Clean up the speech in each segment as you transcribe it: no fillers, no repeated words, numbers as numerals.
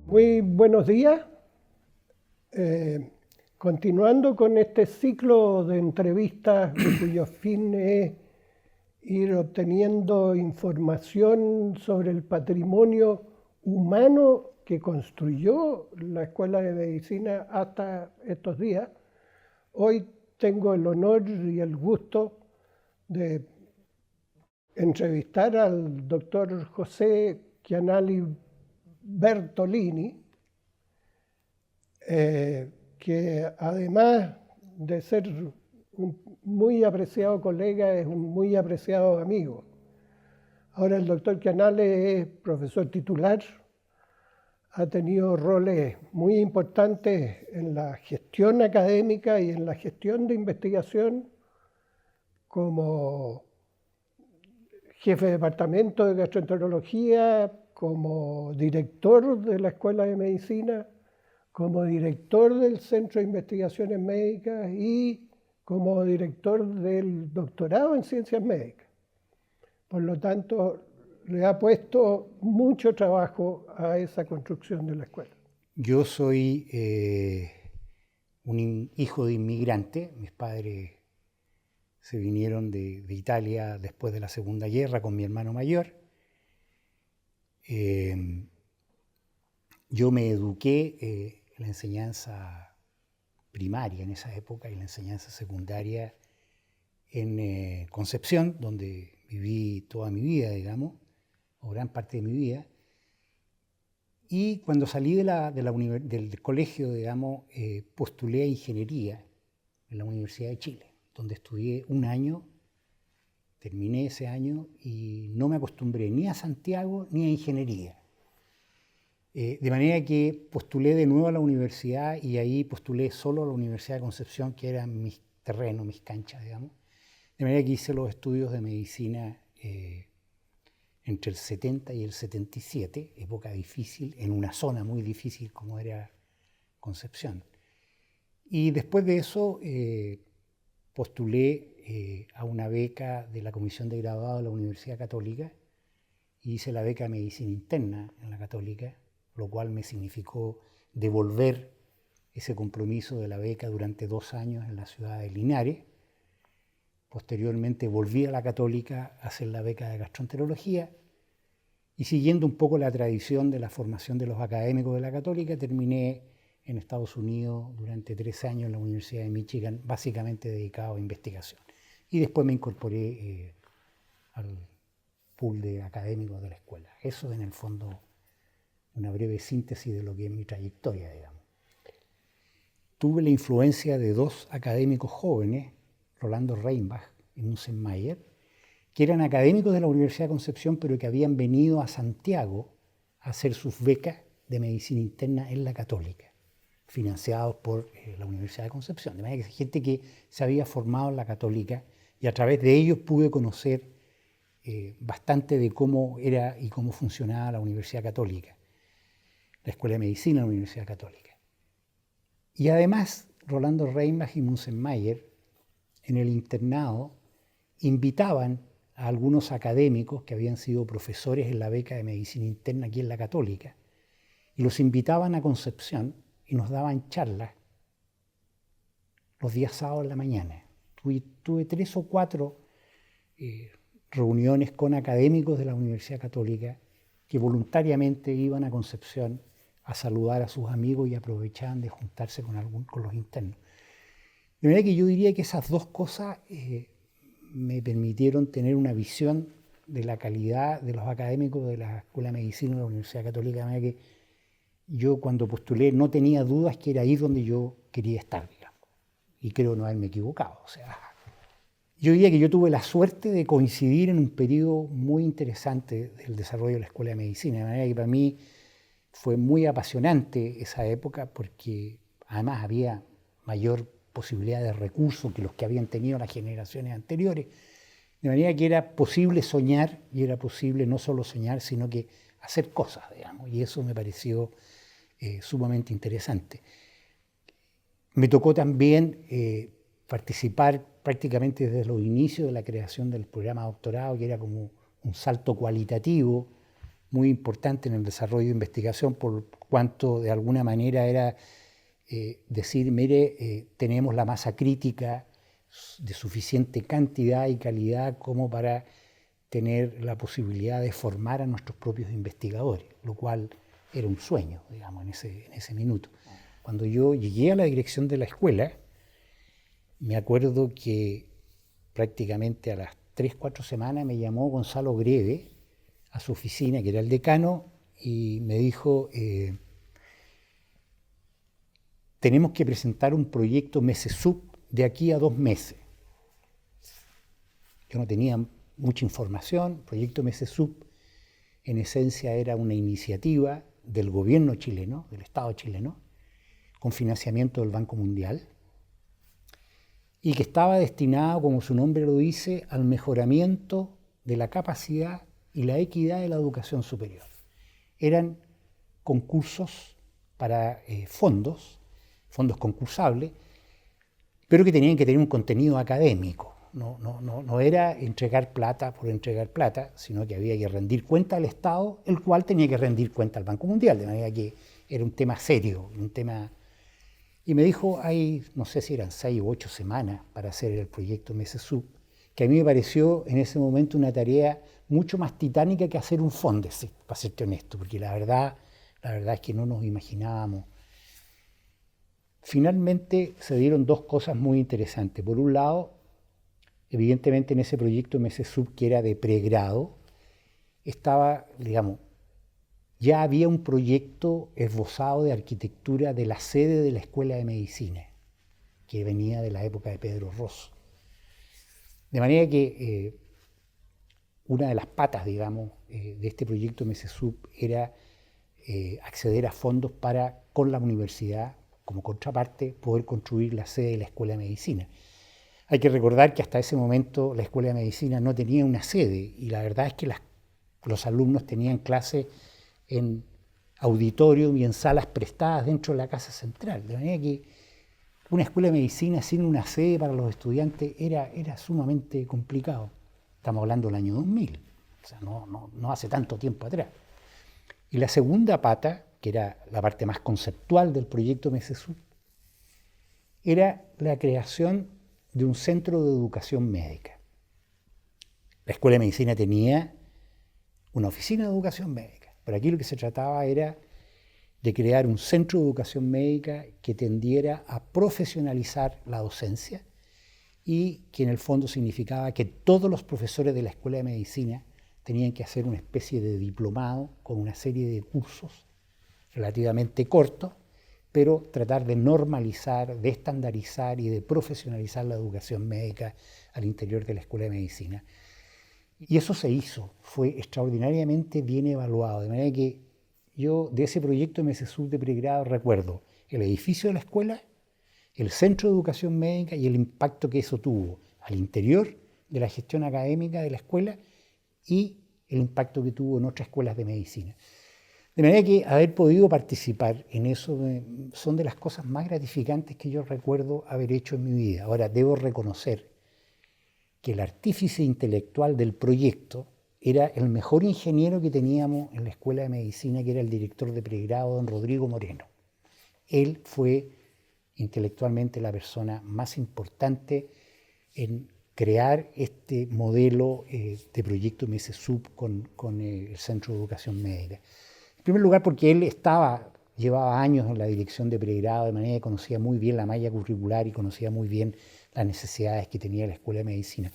Muy buenos días. Continuando con este ciclo de entrevistas cuyo fin es ir obteniendo información sobre el patrimonio humano que construyó la Escuela de Medicina hasta estos días. Hoy tengo el honor y el gusto de entrevistar al doctor José Chianali Bertolini, que además de ser un muy apreciado colega, es un muy apreciado amigo. Ahora el doctor Chianali es profesor titular, ha tenido roles muy importantes en la gestión académica y en la gestión de investigación como jefe de departamento de gastroenterología, como director de la Escuela de Medicina, como director del Centro de Investigaciones Médicas y como director del doctorado en Ciencias Médicas. Por lo tanto, le ha puesto mucho trabajo a esa construcción de la escuela. Yo soy un hijo de inmigrante. Mis padres se vinieron de Italia después de la Segunda Guerra con mi hermano mayor. Yo me eduqué en la enseñanza primaria en esa época y en la enseñanza secundaria en Concepción, donde viví toda mi vida, digamos, o gran parte de mi vida. Y cuando salí del colegio, digamos, postulé a ingeniería en la Universidad de Chile, donde estudié un año, terminé ese año y no me acostumbré ni a Santiago ni a ingeniería. De manera que postulé de nuevo a la universidad y ahí postulé solo a la Universidad de Concepción, que eran mis terrenos, mis canchas, digamos. De manera que hice los estudios de medicina entre el 70 y el 77, época difícil, en una zona muy difícil como era Concepción. Y después de eso postulé a una beca de la Comisión de Graduados de la Universidad Católica y hice la beca de Medicina Interna en la Católica, lo cual me significó devolver ese compromiso de la beca durante 2 años en la ciudad de Linares. Posteriormente volví a la Católica a hacer la beca de gastroenterología y siguiendo un poco la tradición de la formación de los académicos de la Católica, terminé en Estados Unidos durante 3 años en la Universidad de Michigan, básicamente dedicado a investigación. Y después me incorporé al pool de académicos de la escuela. Eso en el fondo una breve síntesis de lo que es mi trayectoria, digamos. Tuve la influencia de 2 académicos jóvenes, Rolando Reinbach y Munzen Mayer, que eran académicos de la Universidad de Concepción, pero que habían venido a Santiago a hacer sus becas de medicina interna en la Católica, financiados por la Universidad de Concepción. De manera que es gente que se había formado en la Católica y a través de ellos pude conocer bastante de cómo era y cómo funcionaba la Universidad Católica, la Escuela de Medicina de la Universidad Católica. Y además, Rolando Reinbach y Munzen Mayer, en el internado, invitaban a algunos académicos que habían sido profesores en la beca de Medicina Interna aquí en la Católica, y los invitaban a Concepción y nos daban charlas los días sábados en la mañana. Tuve 3 o 4 reuniones con académicos de la Universidad Católica que voluntariamente iban a Concepción a saludar a sus amigos y aprovechaban de juntarse con los internos. De manera que yo diría que esas 2 cosas me permitieron tener una visión de la calidad de los académicos de la Escuela de Medicina de la Universidad Católica, de manera que yo cuando postulé no tenía dudas que era ahí donde yo quería estar, digamos, y creo no haberme equivocado. O sea, yo diría que yo tuve la suerte de coincidir en un periodo muy interesante del desarrollo de la Escuela de Medicina, de manera que para mí fue muy apasionante esa época porque además había mayor posibilidad de recursos que los que habían tenido las generaciones anteriores, de manera que era posible soñar y era posible no solo soñar, sino que hacer cosas, digamos, y eso me pareció sumamente interesante. Me tocó también participar prácticamente desde los inicios de la creación del programa de doctorado, que era como un salto cualitativo muy importante en el desarrollo de investigación, por cuanto de alguna manera era decir, mire, tenemos la masa crítica de suficiente cantidad y calidad como para tener la posibilidad de formar a nuestros propios investigadores, lo cual era un sueño, digamos, en ese minuto. Cuando yo llegué a la dirección de la escuela, me acuerdo que prácticamente a las 3-4 semanas me llamó Gonzalo Greve a su oficina, que era el decano, y me dijo, tenemos que presentar un proyecto MESESUB de aquí a 2 meses. Yo no tenía mucha información. El proyecto MESESUB en esencia era una iniciativa del gobierno chileno, del Estado chileno, con financiamiento del Banco Mundial, y que estaba destinado, como su nombre lo dice, al mejoramiento de la capacidad y la equidad de la educación superior. Eran concursos para fondos concursables, pero que tenían que tener un contenido académico. No era entregar plata por entregar plata, sino que había que rendir cuenta al Estado, el cual tenía que rendir cuenta al Banco Mundial, de manera que era un tema serio, un tema. Y me dijo, hay, no sé si eran 6 u 8 semanas para hacer el proyecto MESESUB, que a mí me pareció en ese momento una tarea mucho más titánica que hacer un Fondesit, para serte honesto, porque la verdad es que no nos imaginábamos. Finalmente se dieron 2 cosas muy interesantes. Por un lado, evidentemente en ese proyecto MESESUB, que era de pregrado, estaba, digamos, ya había un proyecto esbozado de arquitectura de la sede de la Escuela de Medicina, que venía de la época de Pedro Rosso. De manera que una de las patas, digamos, de este proyecto MESESUB era acceder a fondos para, con la universidad, como contraparte, poder construir la sede de la Escuela de Medicina. Hay que recordar que hasta ese momento la Escuela de Medicina no tenía una sede, y la verdad es que los alumnos tenían clases en auditorium y en salas prestadas dentro de la casa central. De manera que una escuela de medicina sin una sede para los estudiantes era sumamente complicado. Estamos hablando del año 2000, o sea, no hace tanto tiempo atrás. Y la segunda pata, que era la parte más conceptual del proyecto MESESUB, era la creación de un centro de educación médica. La Escuela de Medicina tenía una oficina de educación médica, pero aquí lo que se trataba era de crear un centro de educación médica que tendiera a profesionalizar la docencia y que en el fondo significaba que todos los profesores de la Escuela de Medicina tenían que hacer una especie de diplomado con una serie de cursos relativamente cortos, pero tratar de normalizar, de estandarizar y de profesionalizar la educación médica al interior de la Escuela de Medicina. Y eso se hizo, fue extraordinariamente bien evaluado, de manera que yo de ese proyecto MESESUB de pregrado recuerdo el edificio de la escuela, el centro de educación médica y el impacto que eso tuvo al interior de la gestión académica de la escuela y el impacto que tuvo en otras escuelas de medicina. De manera que haber podido participar en eso son de las cosas más gratificantes que yo recuerdo haber hecho en mi vida. Ahora, debo reconocer que el artífice intelectual del proyecto era el mejor ingeniero que teníamos en la Escuela de Medicina, que era el director de pregrado, don Rodrigo Moreno. Él fue intelectualmente la persona más importante en crear este modelo de proyecto MESESUB con el Centro de Educación Médica. En primer lugar, porque él llevaba años en la dirección de pregrado, de manera que conocía muy bien la malla curricular y conocía muy bien las necesidades que tenía la Escuela de Medicina.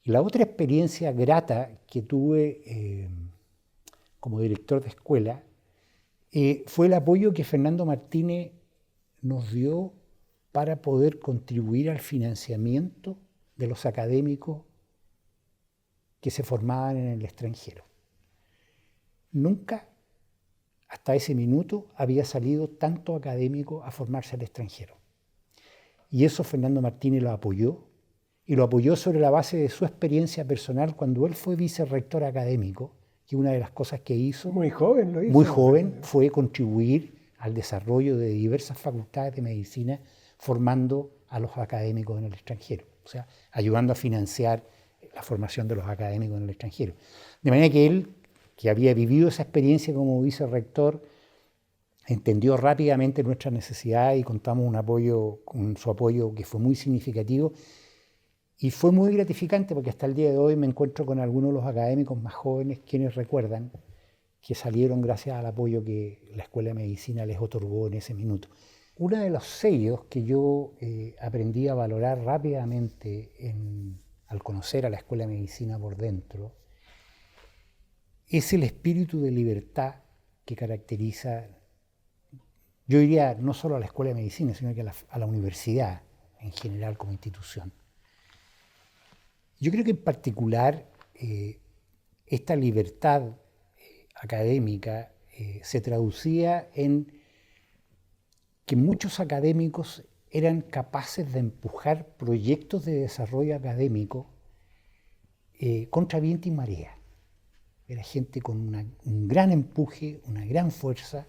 Y la otra experiencia grata que tuve como director de escuela fue el apoyo que Fernando Martínez nos dio para poder contribuir al financiamiento de los académicos que se formaban en el extranjero. Nunca, hasta ese minuto, había salido tanto académico a formarse al extranjero. Y eso Fernando Martínez lo apoyó, y lo apoyó sobre la base de su experiencia personal cuando él fue vicerrector académico, que una de las cosas que hizo, muy joven lo hizo, muy joven, fue contribuir al desarrollo de diversas facultades de medicina, formando a los académicos en el extranjero, o sea, ayudando a financiar la formación de los académicos en el extranjero. De manera que él que había vivido esa experiencia como vicerrector, entendió rápidamente nuestra necesidad y contamos con su apoyo que fue muy significativo. Y fue muy gratificante porque hasta el día de hoy me encuentro con algunos de los académicos más jóvenes quienes recuerdan que salieron gracias al apoyo que la Escuela de Medicina les otorgó en ese minuto. Uno de los sellos que yo aprendí a valorar rápidamente al conocer a la Escuela de Medicina por dentro es el espíritu de libertad que caracteriza, yo diría, no solo a la Escuela de Medicina, sino que a la universidad en general como institución. Yo creo que en particular esta libertad académica se traducía en que muchos académicos eran capaces de empujar proyectos de desarrollo académico contra viento y marea. Era gente con un gran empuje, una gran fuerza.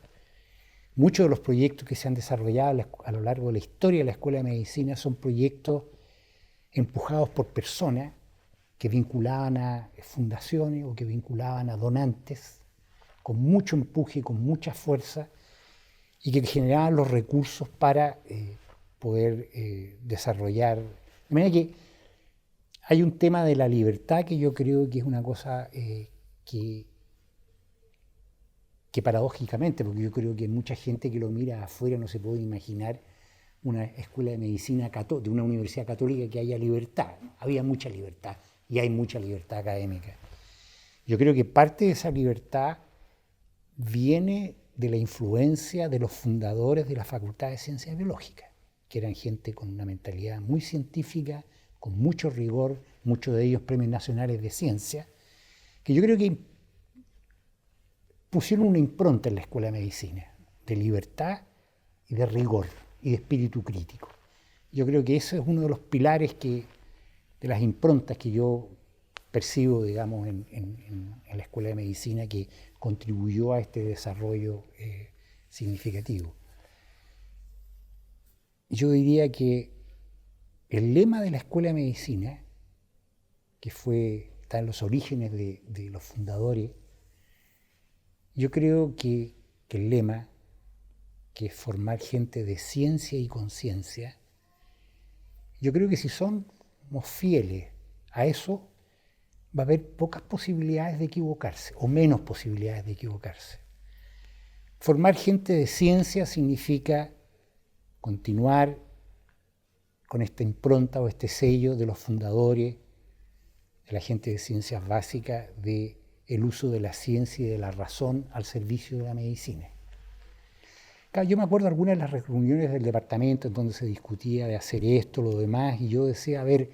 Muchos de los proyectos que se han desarrollado a lo largo de la historia de la Escuela de Medicina son proyectos empujados por personas que vinculaban a fundaciones o que vinculaban a donantes con mucho empuje, con mucha fuerza, y que generaban los recursos para poder desarrollar. De manera que hay un tema de la libertad que yo creo que es una cosa que paradójicamente, porque yo creo que mucha gente que lo mira afuera no se puede imaginar una escuela de medicina de una universidad católica que haya libertad. Había mucha libertad y hay mucha libertad académica. Yo creo que parte de esa libertad viene de la influencia de los fundadores de la Facultad de Ciencias Biológicas, que eran gente con una mentalidad muy científica, con mucho rigor, muchos de ellos premios nacionales de ciencia, que yo creo que pusieron una impronta en la Escuela de Medicina, de libertad y de rigor y de espíritu crítico. Yo creo que eso es uno de los pilares de las improntas que yo percibo, digamos, en la Escuela de Medicina, que contribuyó a este desarrollo significativo. Yo diría que el lema de la Escuela de Medicina, que está en los orígenes de los fundadores, yo creo que el lema, que es formar gente de ciencia y conciencia, yo creo que si somos fieles a eso, va a haber pocas posibilidades de equivocarse, o menos posibilidades de equivocarse. Formar gente de ciencia significa continuar con esta impronta o este sello de los fundadores, de la gente de ciencias básicas, de el uso de la ciencia y de la razón al servicio de la medicina. Claro, yo me acuerdo de algunas de las reuniones del departamento en donde se discutía de hacer esto, lo demás, y yo decía, a ver,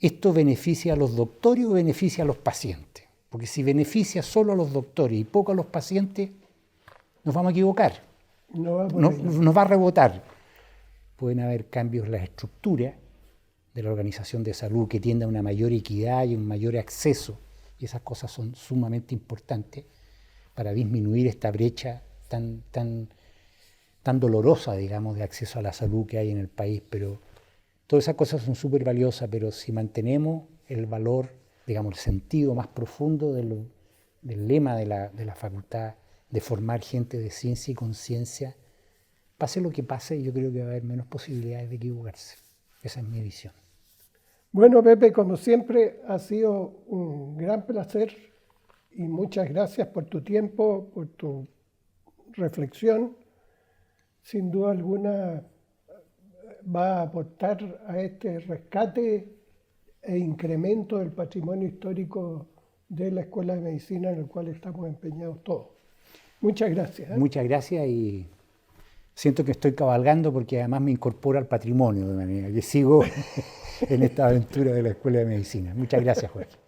¿esto beneficia a los doctores o beneficia a los pacientes? Porque si beneficia solo a los doctores y poco a los pacientes, nos vamos a equivocar, nos va a rebotar. Pueden haber cambios en la estructura de la organización de salud que tienda a una mayor equidad y un mayor acceso, y esas cosas son sumamente importantes para disminuir esta brecha tan dolorosa, digamos, de acceso a la salud que hay en el país. Pero todas esas cosas son súper valiosas, pero si mantenemos el valor, digamos, el sentido más profundo del lema de la facultad de formar gente de ciencia y conciencia, pase lo que pase, yo creo que va a haber menos posibilidades de equivocarse. Esa es mi visión. Bueno, Pepe, como siempre, ha sido un gran placer y muchas gracias por tu tiempo, por tu reflexión. Sin duda alguna va a aportar a este rescate e incremento del patrimonio histórico de la Escuela de Medicina en el cual estamos empeñados todos. Muchas gracias. Muchas gracias, y siento que estoy cabalgando porque además me incorporo al patrimonio, de manera que sigo en esta aventura de la Escuela de Medicina. Muchas gracias, Jorge.